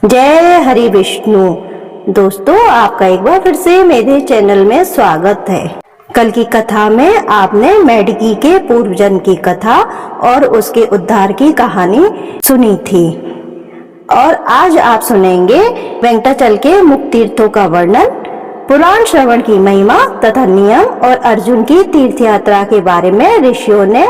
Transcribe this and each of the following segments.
जय हरि विष्णु। दोस्तों, आपका एक बार फिर से मेरे चैनल में स्वागत है। कल की कथा में आपने मेडकी के पूर्व जन्म की कथा और उसके उद्धार की कहानी सुनी थी और आज आप सुनेंगे वेंकटाचल के मुक्त तीर्थों का वर्णन, पुराण श्रवण की महिमा तथा नियम और अर्जुन की तीर्थ यात्रा के बारे में ऋषियों ने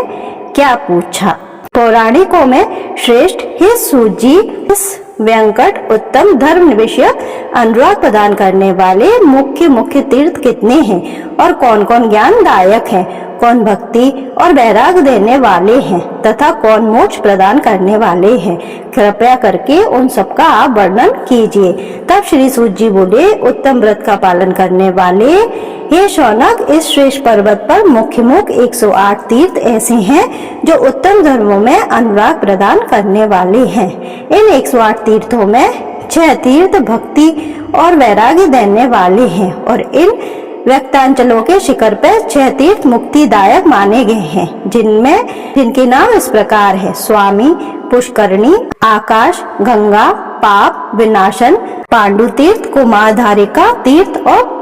क्या पूछा। पौराणिकों में श्रेष्ठ हे सूत जी, इस व्यंकट उत्तम धर्म विषयक अनुराग प्रदान करने वाले मुख्य तीर्थ कितने हैं और कौन कौन ज्ञानदायक हैं, कौन भक्ति और वैराग देने वाले हैं तथा कौन मोक्ष प्रदान करने वाले हैं, कृपया करके उन सबका आप वर्णन कीजिए। तब श्री सूत जी बोले, उत्तम व्रत का पालन करने वाले हे शौनक, इस श्रेष्ठ पर्वत पर मुख्य 108 तीर्थ ऐसे हैं जो उत्तम धर्मों में अनुराग प्रदान करने वाले हैं। इन 108 तीर्थों में 6 तीर्थ भक्ति और वैराग्य देने वाले हैं और इन व्यक्तांचलों के शिखर पर 6 तीर्थ मुक्तिदायक माने गए हैं, जिनके नाम इस प्रकार है: स्वामी, पुष्करणी, आकाश, गंगा, पाप विनाशन, पांडु तीर्थ, कुमारधारिका तीर्थ और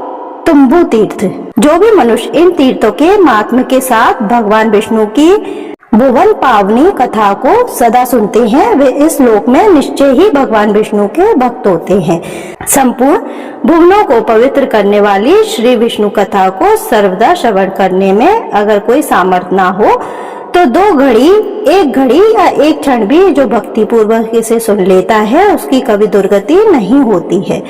तुम्बु तीर्थ। जो भी मनुष्य इन तीर्थों के महात्म्य के साथ भगवान विष्णु की भुवन पावनी कथा को सदा सुनते हैं, वे इस लोक में निश्चय ही भगवान विष्णु के भक्त होते हैं। संपूर्ण भुवनों को पवित्र करने वाली श्री विष्णु कथा को सर्वदा श्रवण करने में अगर कोई सामर्थ्य ना हो तो 2 घड़ी, 1 घड़ी या 1 क्षण भी जो भक्ति पूर्वक इसे सुन लेता है उसकी कभी दुर्गति नहीं होती है।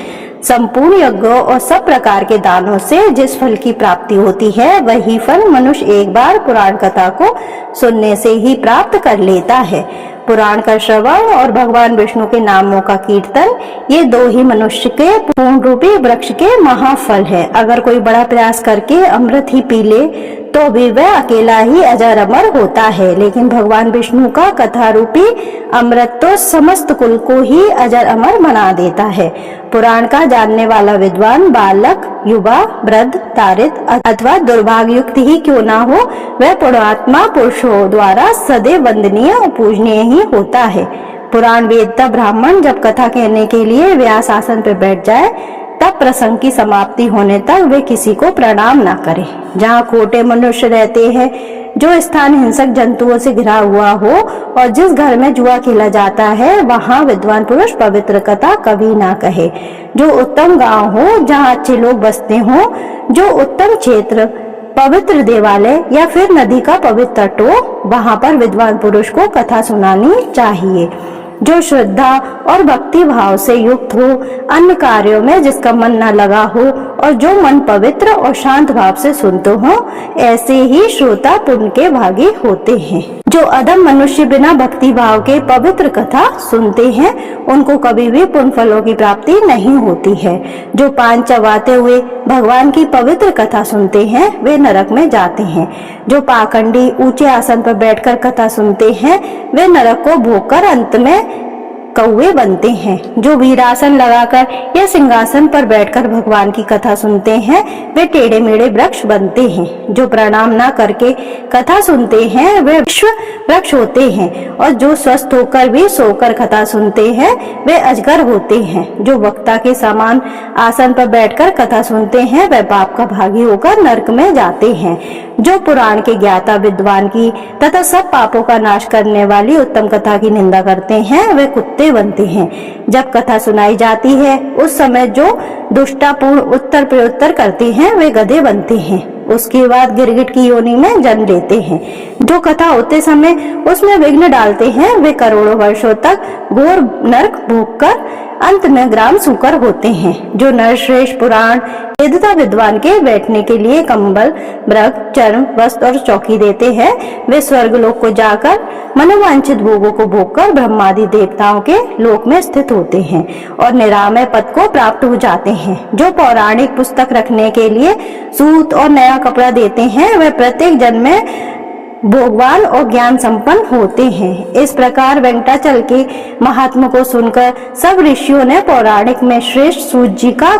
संपूर्ण यज्ञों और सब प्रकार के दानों से जिस फल की प्राप्ति होती है वही फल मनुष्य एक बार पुराण कथा को सुनने से ही प्राप्त कर लेता है। पुराण का श्रवण और भगवान विष्णु के नामों का कीर्तन, ये 2 ही मनुष्य के पूर्ण रूपी वृक्ष के महाफल है। अगर कोई बड़ा प्रयास करके अमृत ही पी ले तो भी वह अकेला ही अजर अमर होता है, लेकिन भगवान विष्णु का कथा रूपी अमृत तो समस्त कुल को ही अजर अमर बना देता है। पुराण का जानने वाला विद्वान बालक, युवा, वृद्ध, तारित अथवा दुर्भाग्ययुक्त ही क्यों ना हो, वह पुण्यात्मा पुरुषों द्वारा सदैव वंदनीय और पूजनीय ही होता है। पुराण वेदता ब्राह्मण जब कथा कहने के लिए व्यास आसन पर बैठ जाए तब प्रसंग की समाप्ति होने तक वे किसी को प्रणाम न करें। जहाँ खोटे मनुष्य रहते हैं, जो स्थान हिंसक जंतुओं से घिरा हुआ हो और जिस घर में जुआ खेला जाता है, वहाँ विद्वान पुरुष पवित्र कथा कभी ना कहे। जो उत्तम गांव हो, जहाँ अच्छे लोग बसते हो, जो उत्तम क्षेत्र, पवित्र देवालय या फिर नदी का पवित्र तट हो, वहाँ पर विद्वान पुरुष को कथा सुनानी चाहिए। जो श्रद्धा और भक्ति भाव से युक्त हो, अन्य कार्यों में जिसका मन न लगा हो और जो मन पवित्र और शांत भाव से सुनते हो, ऐसे ही श्रोता पुण्य के भागी होते हैं। जो अधम मनुष्य बिना भक्ति भाव के पवित्र कथा सुनते हैं, उनको कभी भी पुण्य फलों की प्राप्ति नहीं होती है। जो पान चबाते हुए भगवान की पवित्र कथा सुनते हैं, वे नरक में जाते हैं। जो पाखंडी ऊंचे आसन पर बैठकर कथा सुनते हैं, वे नरक को भोगकर अंत में कौवे बनते हैं। जो वीरासन लगाकर या सिंहासन पर बैठकर भगवान की कथा सुनते हैं, वे टेढ़े मेढ़े वृक्ष बनते हैं। जो प्रणाम न करके कथा सुनते हैं, वे विश्व वृक्ष होते हैं और जो स्वस्थ होकर भी सोकर कथा सुनते हैं, वे अजगर होते हैं। जो वक्ता के समान आसन पर बैठकर कथा सुनते हैं, वे पाप का भागी होकर नरक में जाते हैं। जो पुराण के ज्ञाता विद्वान की तथा सब पापों का नाश करने वाली उत्तम कथा की निंदा करते हैं, वे कुत्ते बनते हैं। जब कथा सुनाई जाती है उस समय जो दुष्टापूर्ण उत्तर प्रत्युत्तर करते हैं, वे गधे बनते हैं। उसके बाद गिरगिट की योनि में जन्म लेते हैं। जो कथा होते समय उसमें विघ्न डालते हैं, वे करोड़ों वर्षों तक घोर नरक भोगकर अंत में ग्राम सूकर होते हैं। जो नरश्रेष्ठ पुराण वेदता विद्वान के बैठने के लिए कंबल, मृग, चर्म, वस्त्र और चौकी देते हैं, वे स्वर्ग लोक को जाकर मनोवांछित भोगों को भोगकर ब्रह्मादि देवताओं के लोक में स्थित होते हैं और निरामय पद को प्राप्त हो जाते हैं। जो पौराणिक पुस्तक रखने के लिए सूत और नया कपड़ा देते हैं, वे प्रत्येक जन्म में भोगवान और ज्ञान संपन्न होते हैं। इस प्रकार वेंकटाचल के महात्मा को सुनकर सब ऋषियों ने पौराणिक में श्रेष्ठ सूत जी का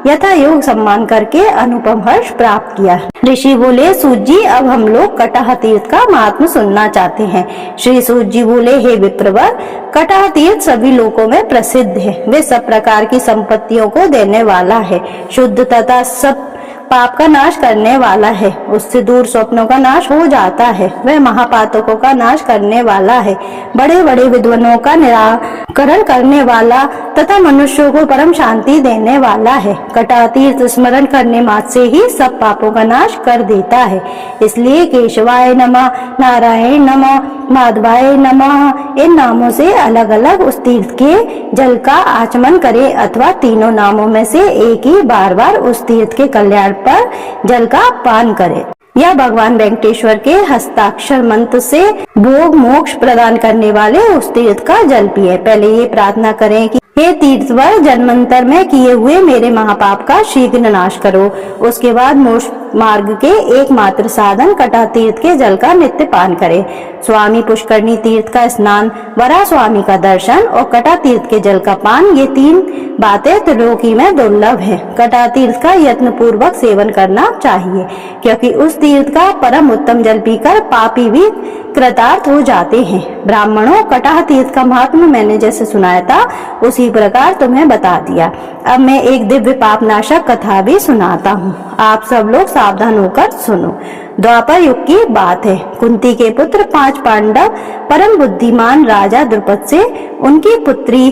यथा योग सम्मान करके अनुपम हर्ष प्राप्त किया। ऋषि बोले, सूत जी, अब हम लोग कटाह तीर्थ का महात्म सुनना चाहते हैं। श्री सूत जी बोले, हे विप्रवर, कटाह तीर्थ सभी लोकों में प्रसिद्ध है। वे सब प्रकार की संपत्तियों को देने वाला है, शुद्ध तथा सब पाप का नाश करने वाला है, उससे दूर स्वप्नों का नाश हो जाता है। वह महापातकों का नाश करने वाला है, बड़े बड़े विद्वानों का निराकरण करने वाला तथा मनुष्यों को परम शांति देने वाला है। कटाह तीर्थ स्मरण करने मात्र से ही सब पापों का नाश कर देता है। इसलिए केशवाय नमः, नारायण नमः, माधवाय नमः इन नामों से अलग अलग उस तीर्थ के जल का आचमन करें अथवा तीनों नामों में से एक ही बार बार उस तीर्थ के कल्याण पर जल का पान करें। या भगवान वेंकटेश्वर के हस्ताक्षर मंत्र से भोग मोक्ष प्रदान करने वाले उस तीर्थ का जल पिए। पहले ये प्रार्थना करें कि हे तीर्थवर, जन्मांतर में किए हुए मेरे महापाप का शीघ्र नाश करो। उसके बाद मोक्ष मार्ग के एकमात्र साधन कटाह तीर्थ के जल का नित्य पान करें। स्वामी पुष्करणी तीर्थ का स्नान, वरा स्वामी का दर्शन और कटाह तीर्थ के जल का पान, ये तीन बातें त्रिलोकी में दुर्लभ है। कटाह तीर्थ का यत्न पूर्वक सेवन करना चाहिए, क्योंकि उस तीर्थ का परम उत्तम जल पीकर पापी भी कृतार्थ हो जाते हैं। ब्राह्मणों, कटाह तीर्थ का महात्म्य मैंने जैसे सुनाया था उसी प्रकार तुम्हें बता दिया। अब मैं एक दिव्य पाप नाशक कथा भी सुनाता हूँ, आप सब लोग सावधान होकर सुनो। द्वापर युग की बात है। कुंती के पुत्र 5 पांडव परम बुद्धिमान राजा द्रुपद से उनकी पुत्री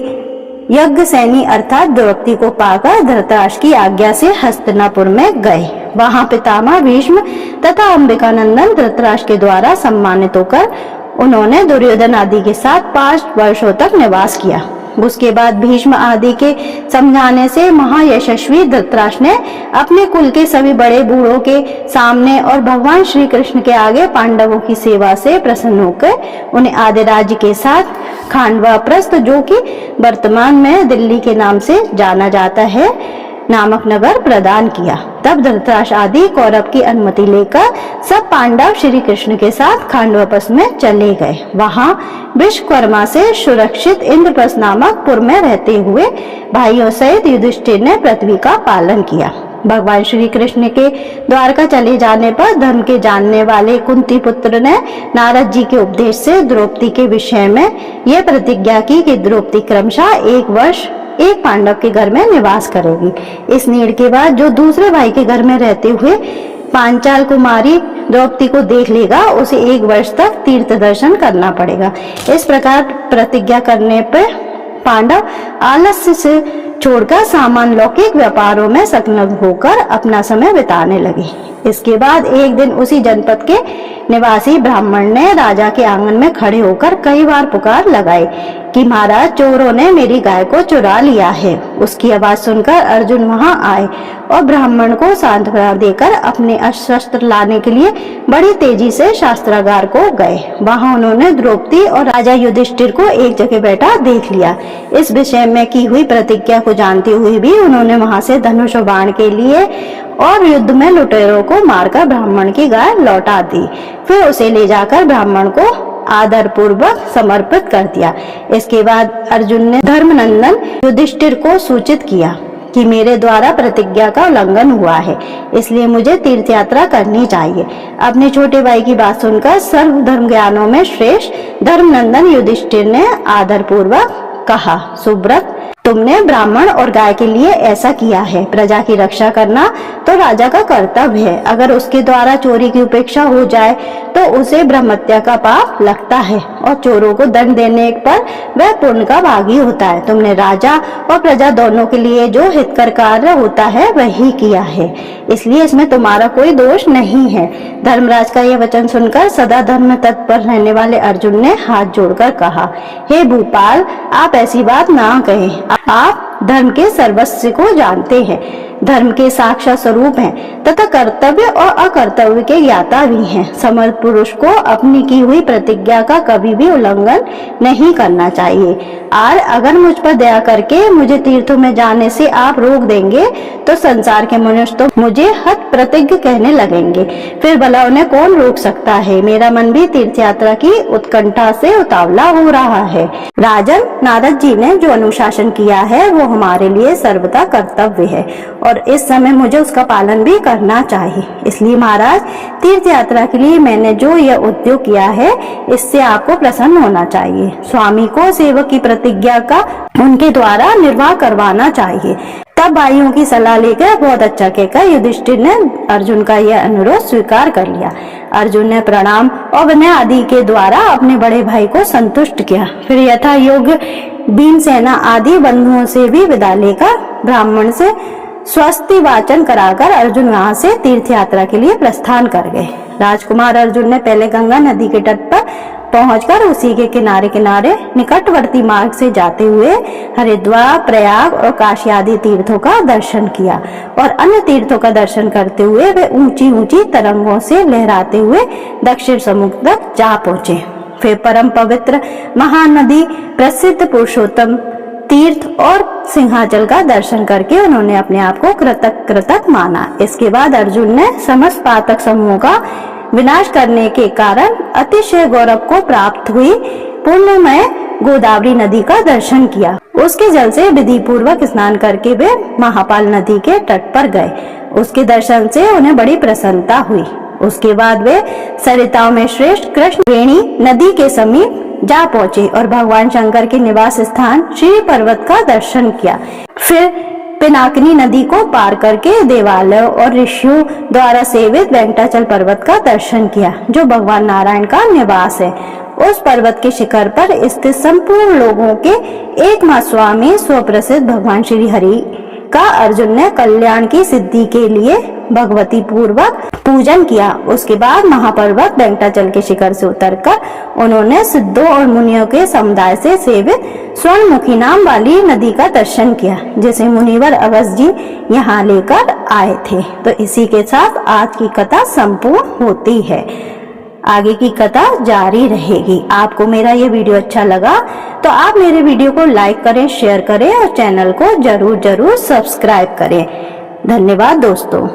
यज्ञसेनी अर्थात द्रौपदी को पाकर धृतराष्ट्र की आज्ञा से हस्तिनापुर में गए। वहां पितामह भीष्म तथा अंबिकानंदन धृतराष्ट्र के द्वारा सम्मानित होकर उन्होंने दुर्योधन आदि के साथ 5 वर्षों तक निवास किया। उसके बाद भीष्म आदि के समझाने से महायशस्वी धृतराष्ट्र ने अपने कुल के सभी बड़े बूढ़ों के सामने और भगवान श्री कृष्ण के आगे पांडवों की सेवा से प्रसन्न होकर उन्हें आदि राज्य के साथ खांडवा प्रस्थ, जो कि वर्तमान में दिल्ली के नाम से जाना जाता है, नामक नगर प्रदान किया। तब धृतराष्ट्र आदि कौरव की अनुमति लेकर सब पांडव श्री कृष्ण के साथ खांडवापस में चले गए। वहां विश्वकर्मा से सुरक्षित इंद्रप्रस्थ नामक पुर में रहते हुए भाइयों सहित युधिष्ठिर ने पृथ्वी का पालन किया। भगवान श्री कृष्ण के द्वारका चले जाने पर धर्म के जानने वाले कुंती पुत्र ने नारद जी के उपदेश से द्रौपदी के विषय में यह प्रतिज्ञा की कि द्रौपदी क्रमशः 1 वर्ष एक पांडव के घर में निवास करेगी। इस निर्णय के बाद जो दूसरे भाई के घर में रहते हुए पांचाल कुमारी द्रौपदी को देख लेगा, उसे 1 वर्ष तक तीर्थ दर्शन करना पड़ेगा। इस प्रकार प्रतिज्ञा करने पर पांडव आलस्य से छोड़कर सामान्य लौकिक व्यापारों में संलग्न होकर अपना समय बिताने लगे। इसके बाद एक दिन उसी जनपद के निवासी ब्राह्मण ने राजा के आंगन में खड़े होकर कई बार पुकार लगाई कि महाराज, चोरों ने मेरी गाय को चुरा लिया है। उसकी आवाज सुनकर अर्जुन वहां आए और ब्राह्मण को सांत्वना देकर अपने अस्त्र लाने के लिए बड़ी तेजी से शास्त्रागार को गए। वहां उन्होंने द्रौपदी और राजा युधिष्ठिर को एक जगह बैठा देख लिया। इस विषय में की हुई प्रतिज्ञा को जानते हुए भी उन्होंने वहां से धनुष बाण के लिए और युद्ध में लुटेरों को मारकर ब्राह्मण की गाय लौटा दी। फिर उसे ले जाकर ब्राह्मण को आदर पूर्वक समर्पित कर दिया। इसके बाद अर्जुन ने धर्मनंदन युधिष्ठिर को सूचित किया कि मेरे द्वारा प्रतिज्ञा का उल्लंघन हुआ है, इसलिए मुझे तीर्थ यात्रा करनी चाहिए। अपने छोटे भाई की बात सुनकर सर्व धर्म ज्ञानों में श्रेष्ठ धर्मनंदन युधिष्ठिर ने आदर पूर्वक कहा, सुब्रत, तुमने ब्राह्मण और गाय के लिए ऐसा किया है। प्रजा की रक्षा करना तो राजा का कर्तव्य है। अगर उसके द्वारा चोरी की उपेक्षा हो जाए तो उसे ब्रह्मत्या का पाप लगता है और चोरों को दंड देने पर वह पुण्य का भागी होता है। तुमने राजा और प्रजा दोनों के लिए जो हितकर कार्य होता है वही किया है, इसलिए इसमें तुम्हारा कोई दोष नहीं है। धर्मराज का यह वचन सुनकर सदा धर्म तत्पर रहने वाले अर्जुन ने हाथ जोड़कर कहा, हे भूपाल, आप ऐसी बात ना कहें। आप धर्म के सर्वस्व को जानते हैं, धर्म के साक्षात स्वरूप हैं तथा कर्तव्य और अकर्तव्य के ज्ञाता भी हैं। समर्थ पुरुष को अपनी की हुई प्रतिज्ञा का कभी भी उल्लंघन नहीं करना चाहिए। और अगर मुझ पर दया करके मुझे तीर्थों में जाने से आप रोक देंगे तो संसार के मनुष्य तो मुझे हठ प्रतिज्ञ कहने लगेंगे, फिर भला उन्हें कौन रोक सकता है। मेरा मन भी तीर्थ यात्रा की उत्कंठा से उतावला हो रहा है। राजन, नारद जी ने जो अनुशासन किया है वो हमारे लिए सर्वदा कर्तव्य है और इस समय मुझे उसका पालन भी करना चाहिए। इसलिए महाराज, तीर्थ यात्रा के लिए मैंने जो यह उद्योग किया है, इससे आपको प्रसन्न होना चाहिए। स्वामी को सेवक की प्रतिज्ञा का उनके द्वारा निर्वाह करवाना चाहिए। तब भाइयों की सलाह लेकर बहुत अच्छा कहकर युधिष्ठिर ने अर्जुन का यह अनुरोध स्वीकार कर लिया। अर्जुन ने प्रणाम और विनय आदि के द्वारा अपने बड़े भाई को संतुष्ट किया। फिर यथा योग्य भीमसेना आदि बंधुओं से भी विदा लेकर ब्राह्मण से स्वस्ति वाचन कराकर अर्जुन वहां से तीर्थ यात्रा के लिए प्रस्थान कर गए। राजकुमार अर्जुन ने पहले गंगा नदी के तट पर पहुंचकर उसी के किनारे किनारे निकटवर्ती मार्ग से जाते हुए हरिद्वार, प्रयाग और काशी आदि तीर्थों का दर्शन किया और अन्य तीर्थों का दर्शन करते हुए वे ऊंची ऊंची तरंगों से लहराते हुए दक्षिण समुद्र तक जा पहुंचे। फिर परम पवित्र महानदी, प्रसिद्ध पुरुषोत्तम तीर्थ और सिंहाचल का दर्शन करके उन्होंने अपने आप को कृतक माना। इसके बाद अर्जुन ने समस्त पातक समूह का विनाश करने के कारण अतिशय गौरव को प्राप्त हुई पुण्यमय गोदावरी नदी का दर्शन किया। उसके जल से विधि पूर्वक स्नान करके वे महापाल नदी के तट पर गए। उसके दर्शन से उन्हें बड़ी प्रसन्नता हुई। उसके बाद वे सरिताओं में श्रेष्ठ कृष्णवेणी नदी के समीप जा पहुंचे और भगवान शंकर के निवास स्थान श्री पर्वत का दर्शन किया। फिर पिनाकिनी नदी को पार करके देवालयों और ऋषियों द्वारा सेवित वेंकटाचल पर्वत का दर्शन किया, जो भगवान नारायण का निवास है। उस पर्वत के शिखर पर स्थित संपूर्ण लोगों के एकमात्र स्वामी स्वप्रसिद्ध भगवान श्री हरि का अर्जुन ने कल्याण की सिद्धि के लिए भगवती पूर्वक पूजन किया। उसके बाद महापर्वत वेंकटाचल के शिखर से उतरकर उन्होंने सिद्धों और मुनियों के समुदाय से सेवित स्वर्णमुखी नाम वाली नदी का दर्शन किया, जिसे मुनिवर अगस्त्य जी यहाँ लेकर आए थे। तो इसी के साथ आज की कथा संपूर्ण होती है। आगे की कथा जारी रहेगी। आपको मेरा ये वीडियो अच्छा लगा तो आप मेरे वीडियो को लाइक करें, शेयर करें और चैनल को जरूर सब्सक्राइब करें। धन्यवाद दोस्तों।